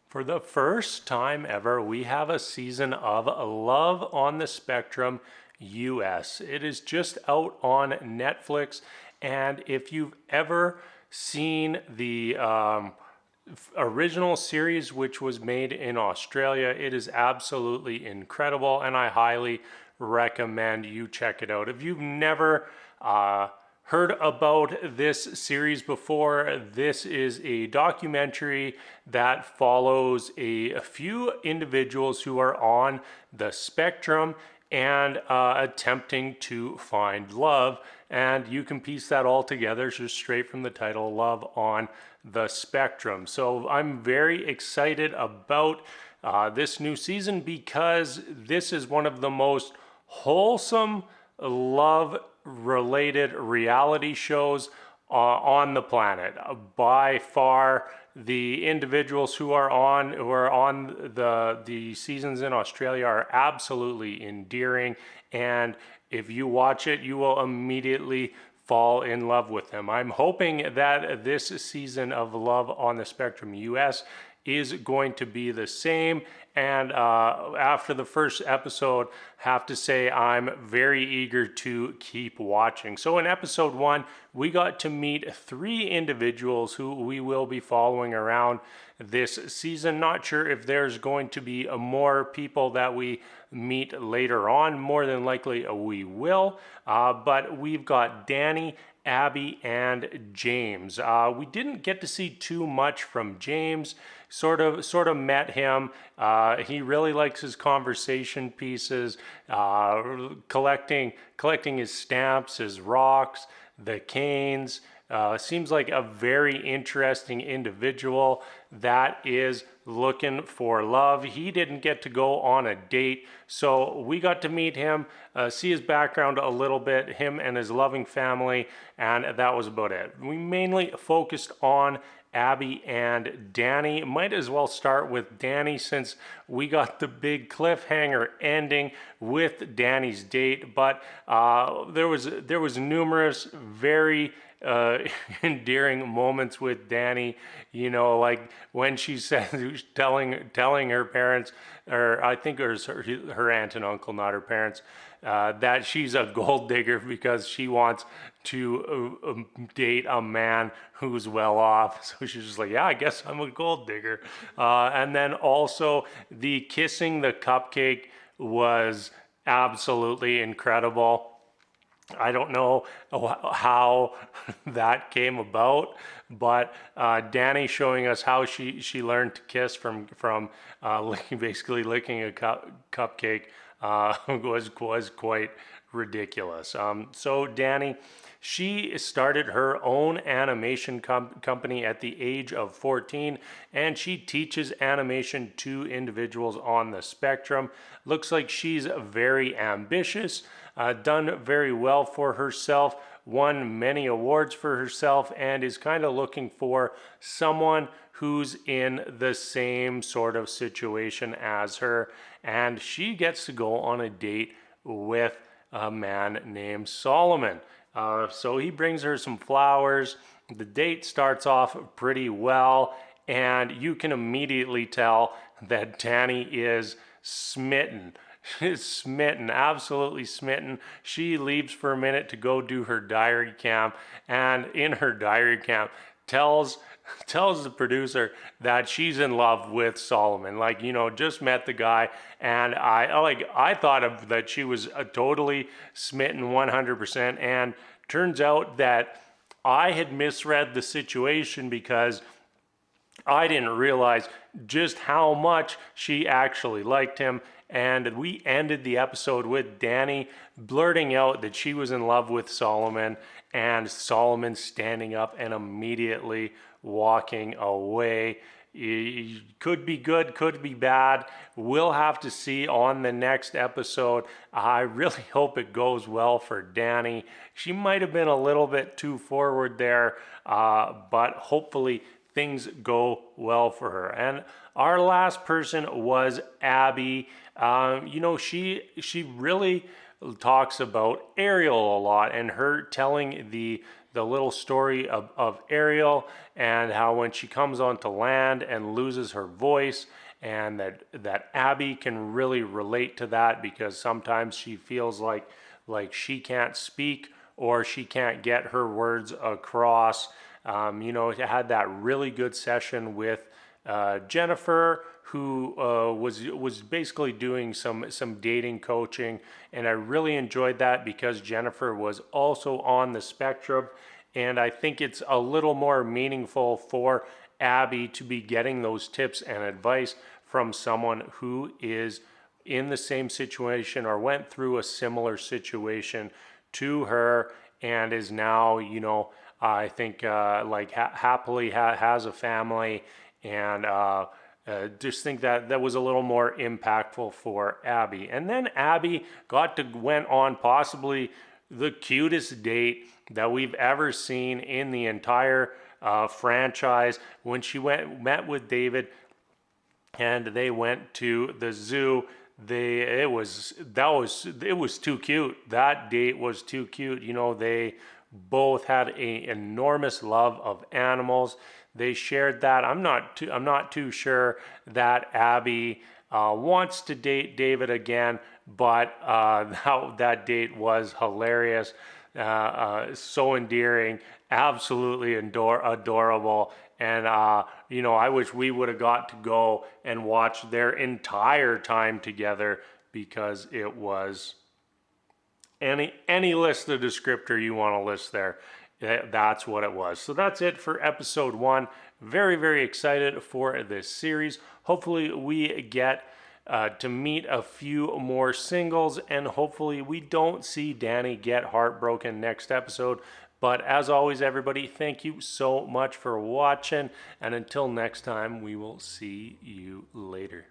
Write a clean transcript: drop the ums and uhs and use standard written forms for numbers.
For the first time ever, we have a season of Love on the Spectrum US. It is just out on Netflix, and if you've ever seen the original series, which was made in Australia, it is absolutely incredible, and I highly recommend you check it out. If you've never heard about this series before, this is a documentary that follows a few individuals who are on the spectrum and attempting to find love. And you can piece that all together just straight from the title, Love on the Spectrum. So I'm very excited about this new season because this is one of the most wholesome love related reality shows on the planet. By far, the individuals who are on the seasons in Australia are absolutely endearing, and if you watch it, you will immediately fall in love with them. I'm hoping that this season of Love on the Spectrum US is going to be the same. And after the first episode, have to say I'm very eager to keep watching. So in episode 1, we got to meet 3 individuals who we will be following around this season. Not sure if there's going to be more people that we meet later on. More than likely we will. But we've got Danny, Abby, and James. We didn't get to see too much from James. Sort of met him. He really likes his conversation pieces, collecting his stamps, his rocks, the canes. Seems like a very interesting individual that is looking for love. He didn't get to go on a date, so we got to meet him, see his background a little bit, him and his loving family, and that was about it. We mainly focused on Abby and Danny. Might as well start with Danny since we got the big cliffhanger ending with Danny's date, but there was numerous very endearing moments with Danny, you know, like when she said, telling her parents, or I think it was her aunt and uncle, not her parents, that she's a gold digger because she wants to date a man who's well off. So she's just like, yeah, I guess I'm a gold digger. And then also the kissing the cupcake was absolutely incredible. I don't know how that came about, but Danny showing us how she learned to kiss from basically licking a cupcake was quite ridiculous. So Danny, she started her own animation company at the age of 14, and she teaches animation to individuals on the spectrum. Looks like she's very ambitious, done very well for herself, won many awards for herself, and is kind of looking for someone who's in the same sort of situation as her. And she gets to go on a date with a man named Solomon. So he brings her some flowers. The date starts off pretty well, and you can immediately tell that Danny is smitten. She's smitten, absolutely smitten. She leaves for a minute to go do her diary camp, and in her diary camp tells the producer that she's in love with Solomon. Like, you know, just met the guy, and I thought of that she was totally smitten 100%, and turns out that I had misread the situation because I didn't realize just how much she actually liked him. And we ended the episode with Danny blurting out that she was in love with Solomon, and Solomon standing up and immediately walking away. It could be good, could be bad. We'll have to see on the next episode. I really hope it goes well for Danny. She might have been a little bit too forward there, but hopefully things go well for her. And our last person was Abby. You know, she really talks about Ariel a lot, and her telling the the little story of Ariel, and how when she comes onto land and loses her voice, and that Abby can really relate to that, because sometimes she feels like she can't speak or she can't get her words across. It had that really good session with Jennifer, who was basically doing some dating coaching, and I really enjoyed that because Jennifer was also on the spectrum, and I think it's a little more meaningful for Abby to be getting those tips and advice from someone who is in the same situation or went through a similar situation to her, and is now, I think happily has a family, and just think that was a little more impactful for Abby. And then Abby went on possibly the cutest date that we've ever seen in the entire franchise, when she met with David and they went to the zoo. It was too cute. That date was too cute. They both had an enormous love of animals. They shared that. I'm not too sure that Abby wants to date David again, but that date was hilarious. So endearing, absolutely adorable. And, I wish we would have got to go and watch their entire time together, because it was any list of descriptor you want to list there. That's what it was. So that's it for episode 1. Very, very excited for this series. Hopefully we get to meet a few more singles, and hopefully we don't see Danny get heartbroken next episode. But as always, everybody, thank you so much for watching, and until next time, we will see you later.